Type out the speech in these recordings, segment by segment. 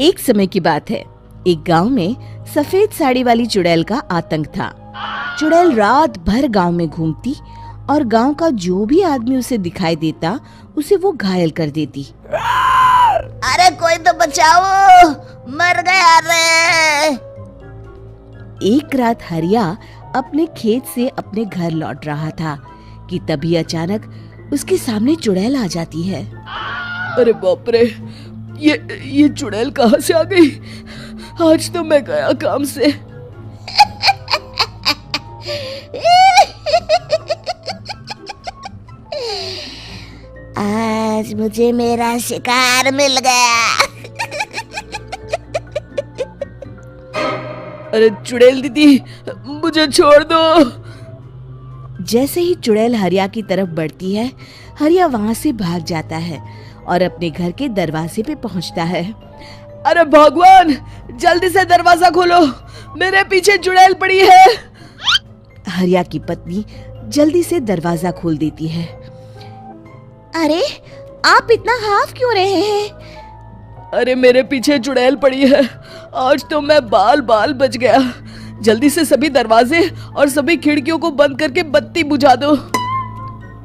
एक समय की बात है, एक गांव में सफेद साड़ी वाली चुड़ैल का आतंक था। चुड़ैल रात भर गांव में घूमती और गांव का जो भी आदमी उसे दिखाई देता उसे वो घायल कर देती। अरे कोई तो बचाओ, मर गया रे। एक रात हरिया अपने खेत से अपने घर लौट रहा था कि तभी अचानक उसके सामने चुड़ैल आ जाती है। अरे बाप रे, ये चुड़ैल कहाँ से आ गई? आज तो मैं गया काम से। आज मुझे मेरा शिकार मिल गया। अरे चुड़ैल दीदी, मुझे छोड़ दो। जैसे ही चुड़ैल हरिया की तरफ बढ़ती है, हरिया वहाँ से भाग जाता है और अपने घर के दरवाजे पे पहुँचता है। अरे भगवान, जल्दी से दरवाजा खोलो, मेरे पीछे चुड़ैल पड़ी है। हरिया की पत्नी जल्दी से दरवाजा खोल देती है। अरे आप इतना हाफ क्यों रहे हैं? अरे मेरे पीछे चुड़ैल पड़ी है, आज तो मैं बाल बाल बच गया। जल्दी से सभी दरवाजे और सभी खिड़कियों को बंद करके बत्ती बुझा दो।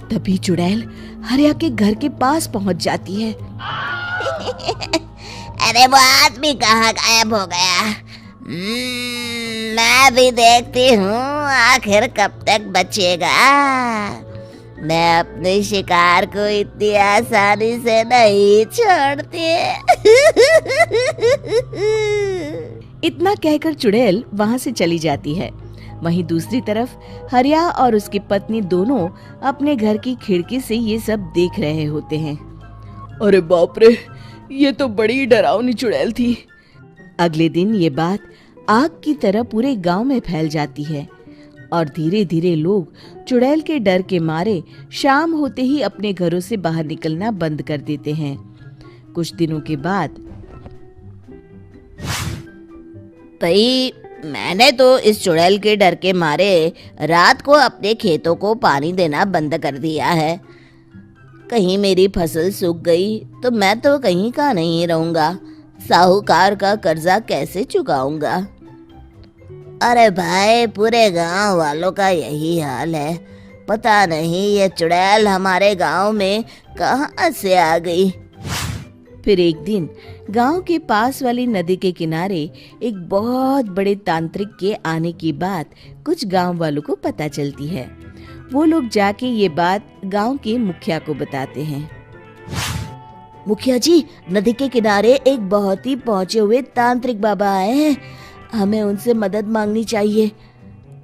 तभी चुड़ैल हरिया के घर के पास पहुंच जाती है। अरे वो आदमी कहाँ गायब हो गया? मैं भी देखती हूँ आखिर कब तक बचेगा। मैं अपने शिकार को इतनी आसानी से नहीं छोड़ती। इतना कहकर चुड़ैल वहाँ से चली जाती है। वहीं दूसरी तरफ हरिया और उसकी पत्नी दोनों अपने घर की खिड़की से ये सब देख रहे होते हैं। अरे बाप रे, ये तो बड़ी डरावनी चुड़ैल थी। अगले दिन ये बात आग की तरह पूरे गांव में फैल जाती है और धीरे धीरे लोग चुड़ैल के डर के मारे शाम होते ही अपने घरों से बाहर निकलना बंद कर देते हैं। कुछ दिनों के बाद, भाई मैंने तो इस चुड़ैल के डर के मारे रात को अपने खेतों को पानी देना बंद कर दिया है। कहीं मेरी फसल सूख गई तो मैं तो कहीं का नहीं रहूंगा। साहूकार का कर्जा कैसे चुकाऊंगा? अरे भाई, पूरे गांव वालों का यही हाल है। पता नहीं ये चुड़ैल हमारे गांव में कहां से आ गई। फिर एक दिन गांव के पास वाली नदी के किनारे एक बहुत बड़े तांत्रिक के आने की बात कुछ गांव वालों को पता चलती है। वो लोग जाके ये बात गांव के मुखिया को बताते हैं। मुखिया जी, नदी के किनारे एक बहुत ही पहुंचे हुए तांत्रिक बाबा आए हैं। हमें उनसे मदद मांगनी चाहिए।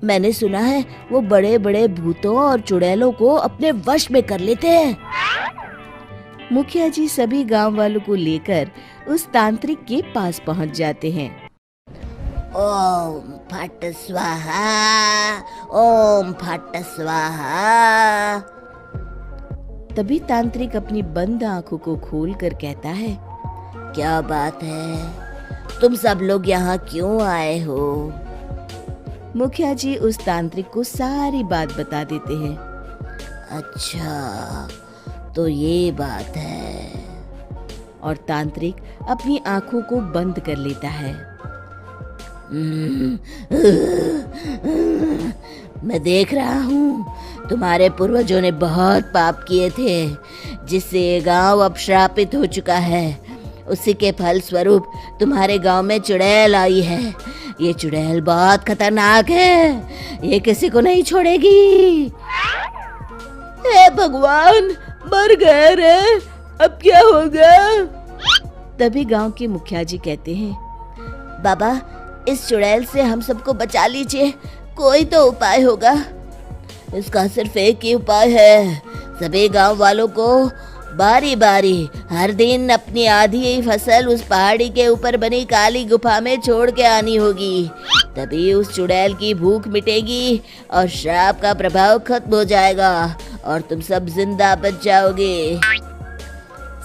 मैंने सुना है वो बड़े बड़े भूतों और चुड़ैलों को अपने वश में कर लेते हैं। मुखिया जी सभी गांव वालों को लेकर उस तांत्रिक के पास पहुंच जाते हैं। ओम फट स्वाहा, ओम फट स्वाहा। तभी तांत्रिक अपनी बंद आंखों को खोलकर कहता है, क्या बात है, तुम सब लोग यहाँ क्यों आए हो? मुखिया जी उस तांत्रिक को सारी बात बता देते हैं। अच्छा, तो ये बात है। और तांत्रिक अपनी आंखों को बंद कर लेता है। मैं देख रहा हूँ तुम्हारे पूर्वजों ने बहुत पाप किए थे, जिससे ये गांव अब श्रापित हो चुका है। उसी के फल स्वरूप तुम्हारे गांव में चुड़ैल आई है। ये चुड़ैल बहुत खतरनाक है, ये किसी को नहीं छोड़ेगी। हे भगवान, मर गए रे, अब क्या होगा? तभी गांव के मुखिया जी कहते हैं, बाबा, इस चुड़ैल से हम सबको बचा लीजिए, कोई तो उपाय होगा। इसका सिर्फ एक ही उपाय है, सभी गांव वालों को बारी बारी हर दिन अपनी आधी फसल उस पहाड़ी के ऊपर बनी काली गुफा में छोड़ के आनी होगी। तभी उस चुड़ैल की भूख मिटेगी और श्राप का प्रभाव खत्म हो जाएगा और तुम सब जिंदा बच जाओगे।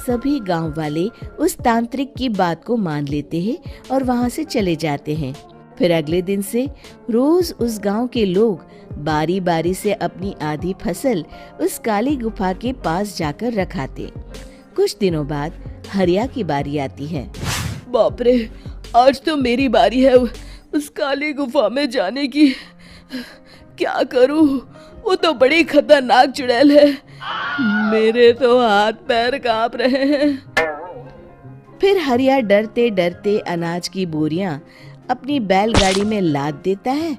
सभी गांव वाले उस तांत्रिक की बात को मान लेते हैं और वहां से चले जाते हैं। फिर अगले दिन से रोज उस गांव के लोग बारी बारी से अपनी आधी फसल उस काली गुफा के पास जाकर रखाते। कुछ दिनों बाद हरिया की बारी आती है। बाप रे, आज तो मेरी बारी है उस काली गुफा में जाने की। क्या करूं, वो तो बड़ी खतरनाक चुड़ैल है। मेरे तो हाथ पैर कांप रहे हैं। फिर हरिया डरते डरते अनाज की बोरियां अपनी बैलगाड़ी में लाद देता है।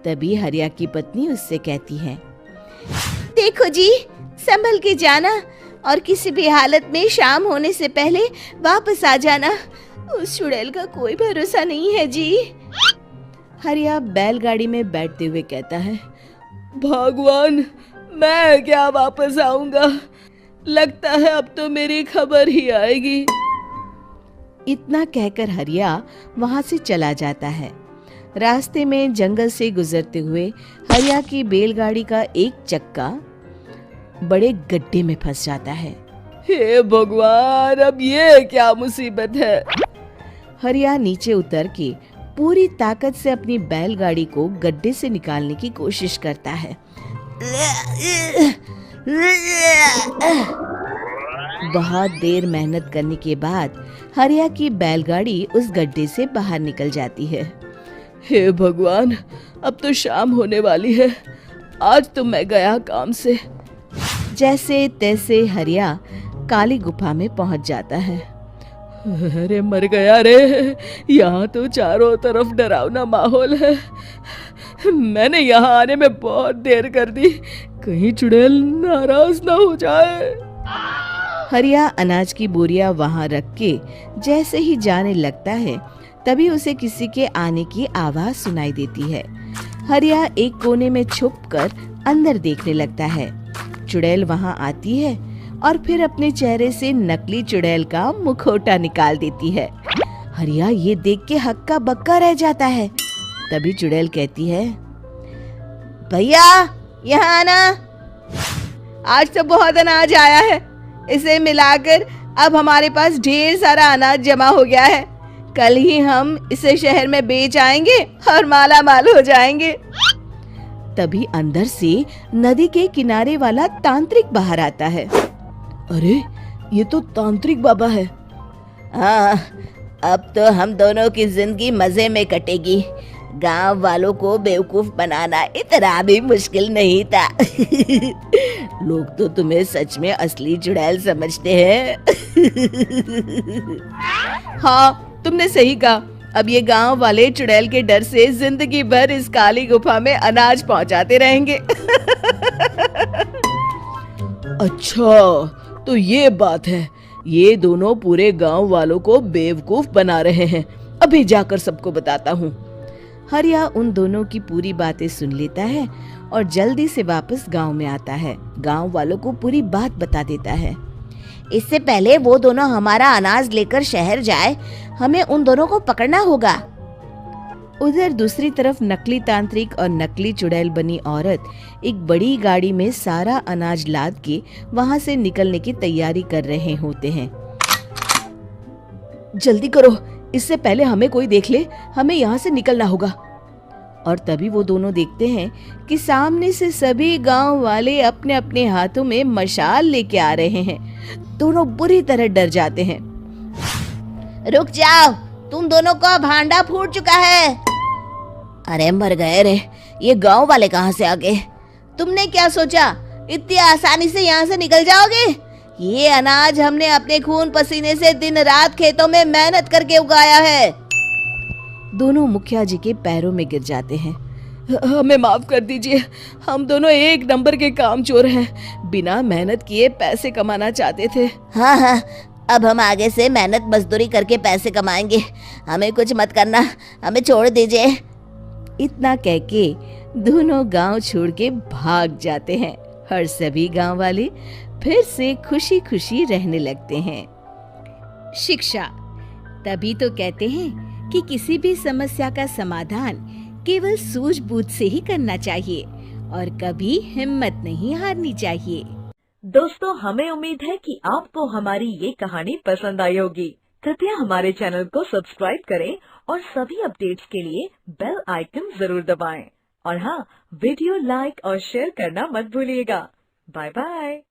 तभी हरिया की पत्नी उससे कहती है, देखो जी, संभल के जाना और किसी भी हालत में शाम होने से पहले वापस आ जाना। उस चुड़ैल का कोई भरोसा नहीं है जी। हरिया बैलगाड़ी में बैठते हुए कहता है, भगवान, मैं क्या वापस आऊंगा? लगता है अब तो मेरी खबर ही आएगी। इतना कहकर हरिया वहां से चला जाता है। रास्ते में जंगल से गुजरते हुए हरिया की बैलगाड़ी का एक चक्का बड़े गड्ढे में फंस जाता है। हे भगवान, अब ये क्या मुसीबत है? हरिया नीचे उतर के पूरी ताकत से अपनी बैलगाड़ी को गड्ढे से निकालने की कोशिश करता है। बहुत देर मेहनत करने के बाद हरिया की बैलगाड़ी उस गड्ढे से बाहर निकल जाती है। हे भगवान, अब तो शाम होने वाली है। आज तो मैं गया काम से। जैसे तैसे हरिया काली गुफा में पहुंच जाता है। अरे मर गया रे, यहाँ तो चारों तरफ डरावना माहौल है। मैंने यहाँ आने में बहुत देर कर दी, कहीं चुड़ैल नाराज ना हो जाए। हरिया अनाज की बोरियां वहां रख के जैसे ही जाने लगता है, तभी उसे किसी के आने की आवाज सुनाई देती है। हरिया एक कोने में छुपकर अंदर देखने लगता है। चुड़ैल वहां आती है और फिर अपने चेहरे से नकली चुड़ैल का मुखौटा निकाल देती है। हरिया ये देख के हक्का बक्का रह जाता है। तभी चुड़ैल कहती है, भैया यहाँ आना। आज तो बहुत अनाज आया है, इसे मिलाकर अब हमारे पास ढेर सारा अनाज जमा हो गया है। कल ही हम इसे शहर में बेच आएंगे और माला माल हो जाएंगे। तभी अंदर से नदी के किनारे वाला तांत्रिक बाहर आता है। अरे, ये तो तांत्रिक बाबा है। हाँ, अब तो हम दोनों की जिंदगी मजे में कटेगी। गांव वालों को बेवकूफ बनाना इतना भी मुश्किल नहीं था। लोग तो तुम्हें सच में असली चुड़ैल समझते हैं। हाँ, तुमने सही कहा। अब ये गांव वाले चुड़ैल के डर से जिंदगी भर इस काली गुफा में अनाज पहुंचाते रहेंगे। अच्छा, तो ये बात है। ये दोनों पूरे गांव वालों को बेवकूफ बना रहे हैं। अभी जाकर सबको बताता हूँ। हरिया उन दोनों की पूरी बातें सुन लेता है और जल्दी से वापस गांव में आता है। गांव वालों को पूरी बात बता देता है। इससे पहले वो दोनों हमारा अनाज लेकर शहर जाए, हमें उन दोनों को पकड़ना होगा। उधर दूसरी तरफ नकली तांत्रिक और नकली चुड़ैल बनी औरत एक बड़ी गाड़ी में सारा अनाज लाद के वहां से निकलने की तैयारी कर रहे होते हैं। जल्दी करो, इससे पहले हमें कोई देख ले। हमें यहाँ से निकलना होगा। और तभी वो दोनों देखते हैं कि सामने से सभी गांव वाले अपने अपने हाथों में मशाल लेके आ रहे हैं। दोनों बुरी तरह डर जाते हैं। रुक जाओ, तुम दोनों का भांडा फूट चुका है। अरे मर गए रे, ये गांव वाले कहाँ से आ गए? तुमने क्या सोचा इतनी आसानी से यहाँ से निकल जाओगे? ये अनाज हमने अपने खून पसीने से दिन रात खेतों में मेहनत करके उगाया है। दोनों मुखिया जी के पैरों में गिर जाते हैं। हमें माफ कर दीजिए, हम दोनों एक नंबर के कामचोर हैं। बिना मेहनत किए पैसे कमाना चाहते थे। हाँ हाँ, अब हम आगे से मेहनत मजदूरी करके पैसे कमाएंगे। हमें कुछ मत करना, हमें छोड़ दीजिए। इतना कह के दोनों गांव छोड़ के भाग जाते हैं और सभी गांव वाले फिर से खुशी खुशी रहने लगते हैं। शिक्षा, तभी तो कहते हैं कि किसी भी समस्या का समाधान केवल सूझबूझ से ही करना चाहिए और कभी हिम्मत नहीं हारनी चाहिए। दोस्तों, हमें उम्मीद है कि आपको हमारी ये कहानी पसंद आई होगी। कृपया हमारे चैनल को सब्सक्राइब करें और सभी अपडेट्स के लिए बेल आइकन जरूर दबाएं। और हाँ, वीडियो लाइक और शेयर करना मत भूलिएगा। Bye bye.